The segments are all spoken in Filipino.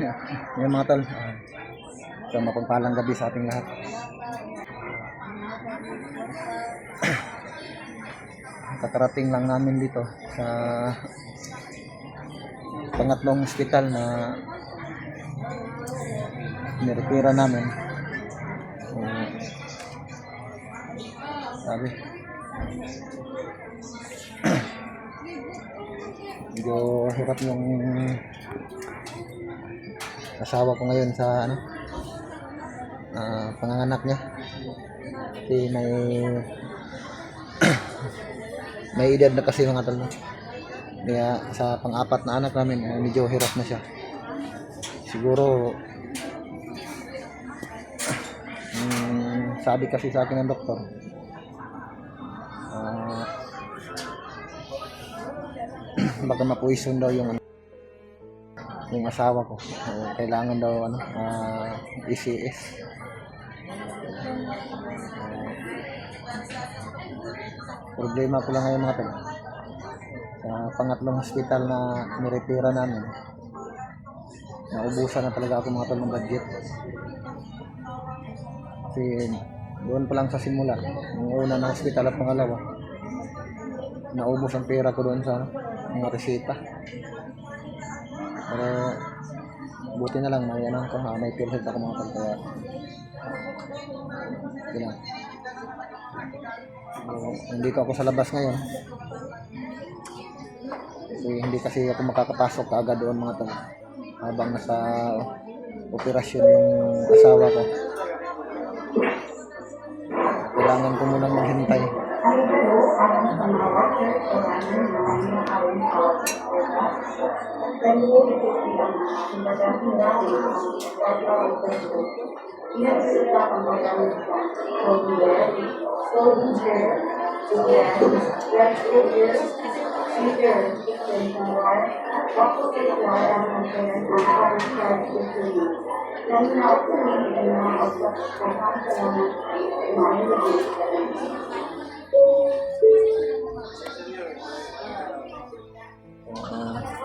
Ngayon mga tol, so mapagpalang gabi sa ating lahat. Kakarating lang namin dito sa pangatlong hospital na niretira namin. So, sabi, medyo hirap yung asawa ko ngayon sa panganganak niya. Kasi may edad na kasi mga tol. Kaya sa pang-apat na anak namin, medyo hirap na siya. Siguro sabi kasi sa akin ng doktor, baka ma-poison daw yung asawa ko. Kailangan daw ECS. Problema ko lang ngayon mga tol, sa pangatlong hospital na niretira namin, naubusan na talaga ako mga tol ng budget. Kasi doon pa lang sa simula, yung una na hospital at pangalawa, naubos ang pera ko doon sa mga resita. Pero buti na lang may PhilHealth ako mga tol, kaya yun. Nandito ako sa labas ngayon kasi hindi kasi ako makakapasok kaagad doon mga tol habang nasa operasyon yung asawa ko. Kailangan ko munang maghintay.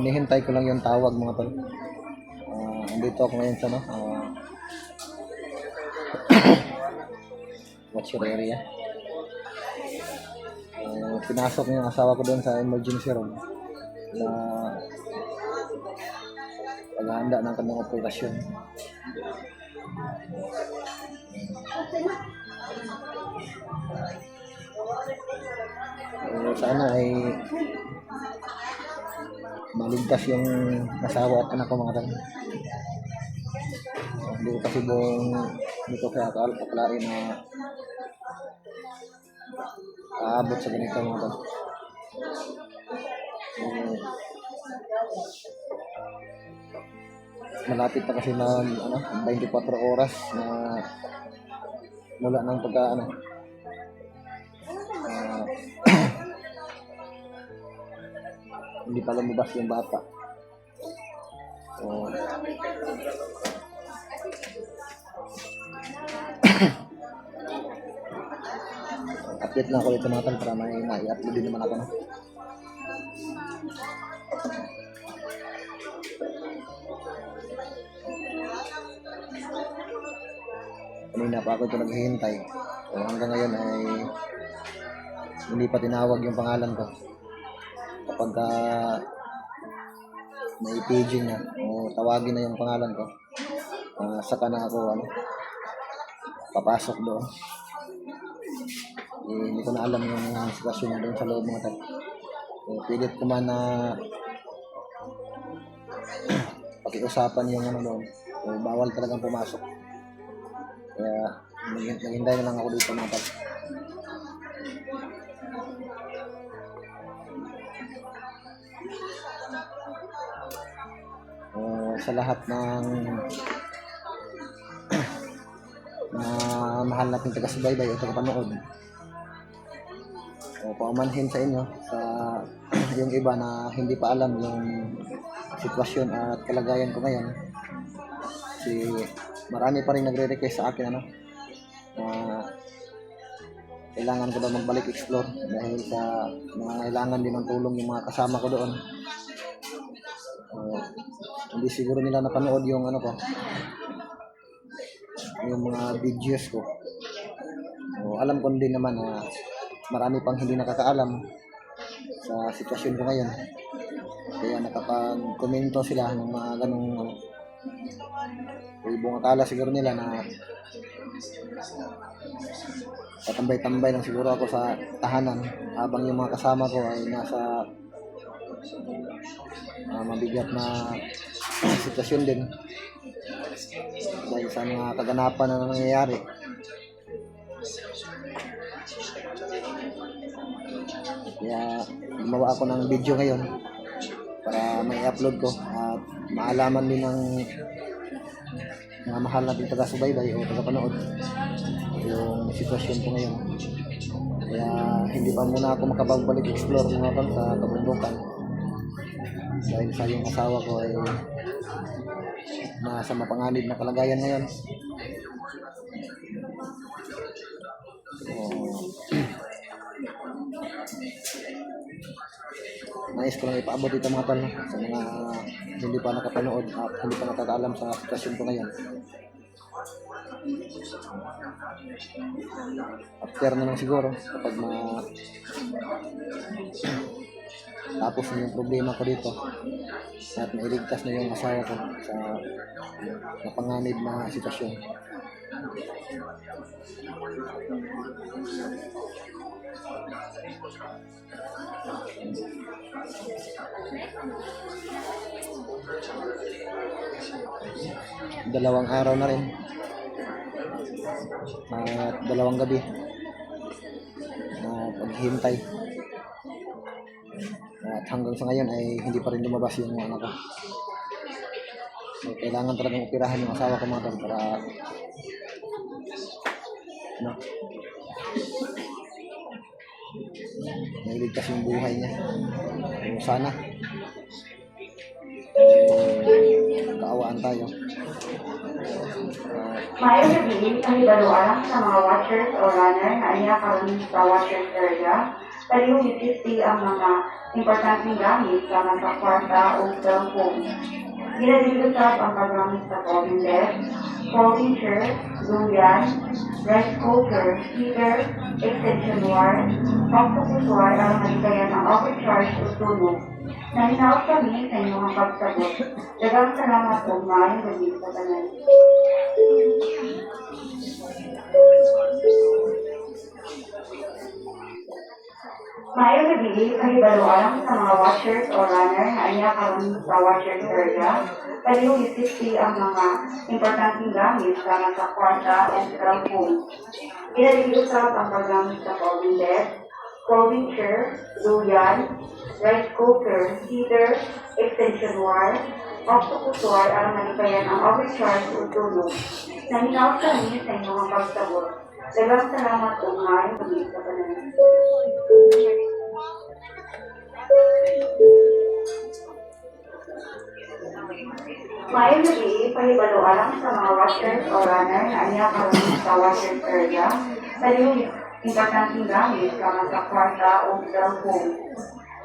Hinihintay ko lang yung tawag mga tol. Andito ako ngayon sa what's your area? Pinasok niya yung asawa ko doon sa emergency room na paghahanda ng kanyang operasyon. Sana ay maligtas yung asawa at anak ko mga tol. Hindi ko kasi dito kaya akalain na aabot sa ganito mga tol. Malapit na kasi na 24 oras na mula ng hindi pa lumabas yung bata. So, update na ako dito mga tol para may i-upload din naman ako Kanina pa ako ito naghihintay. So, hanggang ngayon ay hindi pa tinawag yung pangalan ko. Kapag may paging na o tawagin na yung pangalan ko, saka na ako papasok doon. Hindi ko na alam yung sitwasyon na doon sa loob mga tol. Pilit ko man na pakiusapan yung doon. Bawal talagang pumasok. Kaya naghintay na lang ako dito mga tol. Sa lahat ng mahal nating taga-subaybay o taga-panood, paumanhin sa inyo sa yung iba na hindi pa alam yung sitwasyon at kalagayan ko ngayon. Kasi marami pa rin nagre-request sa akin kailangan ko daw magbalik explore dahil sa mga kailangan din ng tulong yung mga kasama ko doon. hindi siguro nila napanood yung ano ko, yung mga videos ko. So, alam ko din naman na marami pang hindi nakakaalam sa sitwasyon ko ngayon. Kaya nakapag-komento sila ng mga ganong ano. Ibong akala siguro nila na tatambay-tambay lang siguro ako sa tahanan habang yung mga kasama ko ay nasa mabigat na sitwasyon din dahil sa mga kaganapan na nangyayari. Kaya gumawa ako ng video ngayon para may upload ko at maalaman din ng mga mahal nating taga-subaybay o taga-panood yung sitwasyon ko ngayon. Kaya hindi pa muna ako makapagbalik explore mga tol sa kabundukan dahil sa yung asawa ko ay nasa mapanganib na kalagayan ngayon. Nais ko lang ipaabot ito mga tol sa mga hindi pa nakapanood at hindi pa nakakaalam sa sitwasyon ko ngayon. After na lang siguro kapag tapos na yung problema ko dito at mailigtas na yung asawa ko sa napanganib na sitwasyon. Dalawang araw na rin at dalawang gabi na paghihintay at hanggang sa ngayon ay hindi pa rin lumabas yung anak ko. So kailangan talagang operahan yung asawa ko mga tol para ano, nailigtas yung buhay niya. So, sana kaawaan tayo. Mayroong sabihin ang ibaluan sa mga watchers o runner na inakaroon sa watchers area. Talihong isisi ang mga importanteng gamit sa mga kwarta o cellphone. Ginadilusap ang paggamit sa folding desk, folding chair, duyan, rice cooker, heater, extension wire, octopus wire ang nagkayan ng overcharge o tunog. Nahinaos kami sa inyong mga pagsagot. Dagang salamat po ngayong gabi sa tanan. Mayroong nabili kahibaluan sa mga watchers o runner na inakaroon sa watchers area. Talihong isisi ang mga importanteng gamit sa mga kwarta o cellphone. Ginadilusap ang paggamit sa folding desk, folding chair, duyan, rice cooker, heater, extension wire, octopus wire ang nagkayan ng overcharge o tunog. Nahinaos kami sa inyong mga pagsagot. Dagang salamat po ngayong gabi sa tanan. Mayroong gabi pahibaluan sa mga watchers o runner na inakaroon sa watchers area. Talihong importanteng gamit sa mga kwarta o cellphone.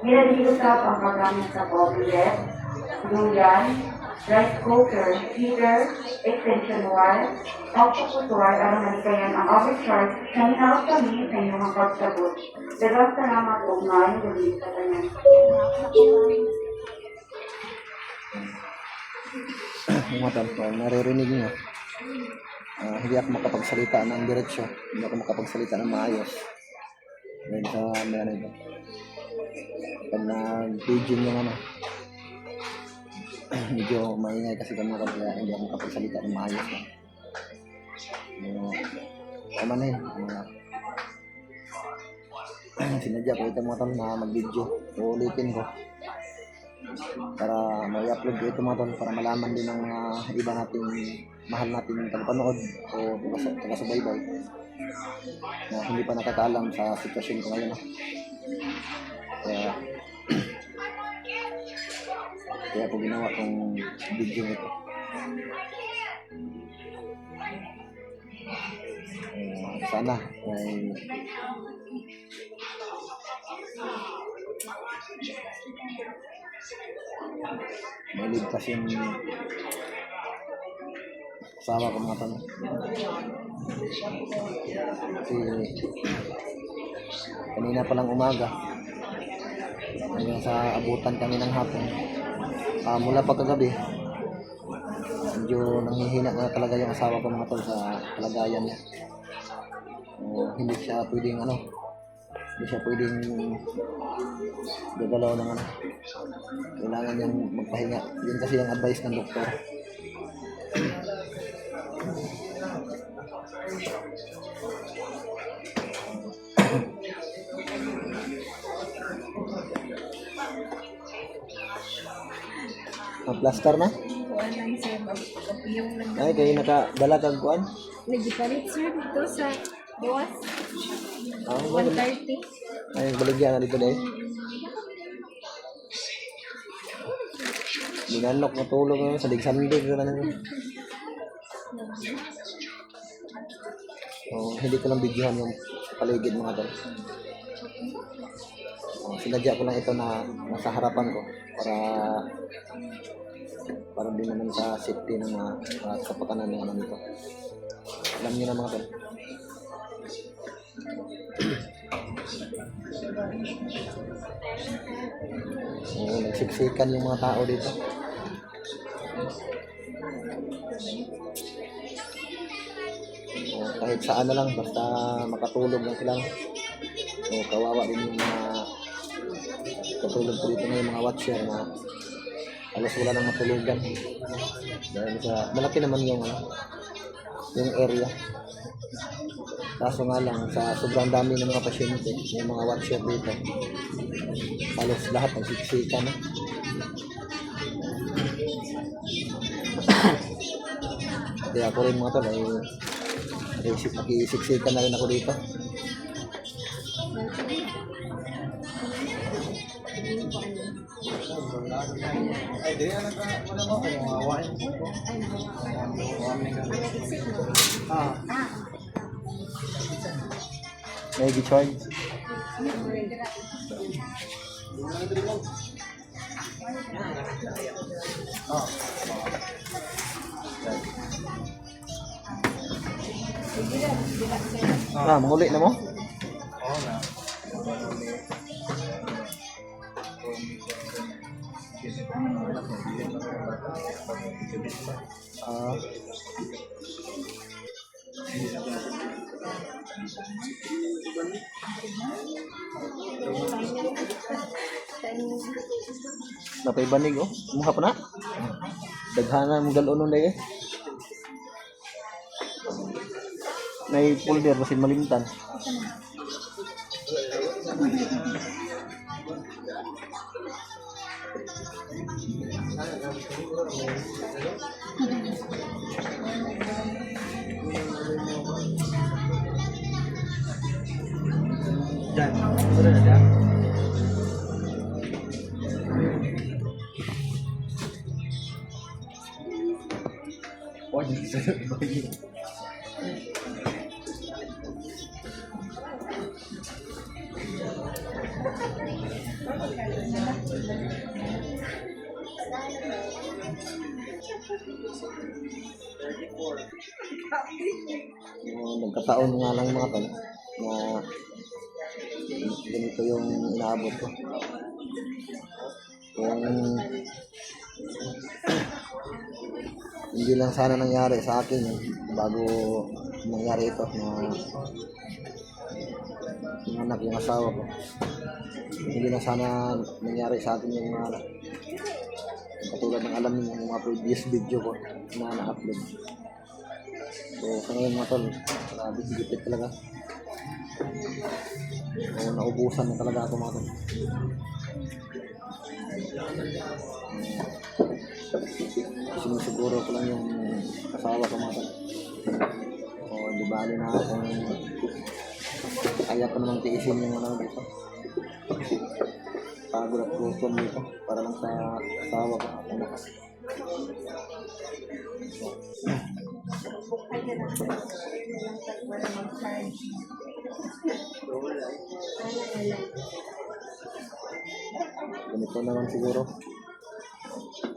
Ginadilusap ang paggamit sa folding desk, duyan, rice cooker, heater, extension wire, octopus wire ang nagkayan ang overcharge. Nahinaos kami sa inyong mga pagsagot. Dagang salamat po ngayong gabi sa tanan. Mga tol, naririnig niyo. Hindi ako makapagsalita ng diretsyo, hindi ako makapagsalita ng maayos dahil sa ano ito. Pag nag-video yung ano, medyo maingay kasi kami kaya hindi ako makapagsalita ng maayos. Tama na yun. Sinadya ko ito mga tol na mag-video. Uulitin ko para may upload ko ito mga tol para malaman din ng mga iba nating mahal nating tagapanood o taga-subaybay na hindi pa nakakaalam sa sitwasyon ko ngayon. Kaya ko ginawa tong video ito. Sana ay may ligtas yung asawa ko mga tol. Kasi kanina pa lang umaga, hanggang sa abutan kami ng hapon. Mula pa kagabi, medyo nanghihina na talaga yung asawa ko mga tol sa kalagayan niya. Hindi siya pwedeng gagalaw ng kailangan niyang magpahinga. Yun kasi yung advice ng doktor. Plaster na? Kuan lang sir, yung Ay, kayo nakadala kag kuan? nagpalit sir dito sa buwas, Wala. 130. Ay, baligyan na dito dahil. Binanok na tulog ngayon sa digsandig na naman. Hindi ko lang bigyan yung paligid mga tol. Sinadya ko lang ito na nasa harapan ko para din naman sa safety ng mga kapakanan ng ano nito. Alam niyo na mga tol. Nagsiksikan yung mga tao dito. Kahit saan na lang, basta makatulog lang sila. Kawawa din yung mga katulog ko dito na yung mga watcher na alas wala nang matulugan. Dahil sa malaki naman yung area. Kaso nga lang, sa sobrang dami ng mga pasyente, yung mga watcher dito, halos lahat ang siksikan. Kaya ako rin mga tol, nakisiksikan na rin ako dito. Ay, di yan wala ko kung awain ko. May gi-charge. Manguli na mo? Oo na. Napay banig Muha pa na. Daghana mo galon nun May folder basin malimtan. Dan, sudah ada. Wajib saya bagi. Nagkataon nga lang mga tol na ganito yung inaabot ko. Kung hindi lang sana nangyari sa akin bago nangyari ito na yung anak, yung asawa ko, hindi lang sana nangyari sa akin yung mga katulad ng alam niyo yung mga previous video ko na na-upload. So sa ngayon mga tol, grabe higipit talaga. Naubusan na talaga ako mga tol. Sinusiguro ko lang yung asawa ko mga tol. Di bali na akong kaya ko namang tiisin yung ano dito. Pagod at gutom dito para lang sa asawa ko at anak ko. ganito naman siguro.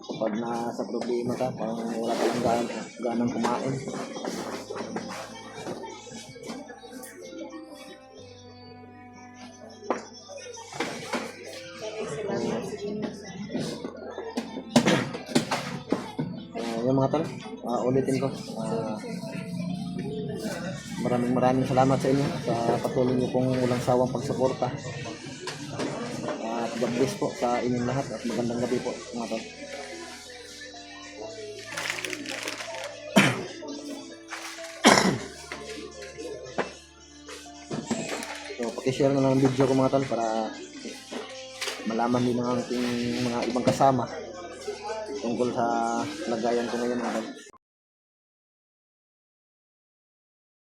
Kapag nasa problema ka, parang wala ka lang ganang kumain. Yung mga tol, ulitin ko. Maraming salamat sa inyo sa patuloy niyo pong walang sawang pagsuporta. At God bless po sa inyong lahat at magandang gabi po mga tol. So, pakishare na lang ang video ko mga tol para malaman din ng aking mga ibang kasama tungkol sa lagayan ko ngayon mga tol.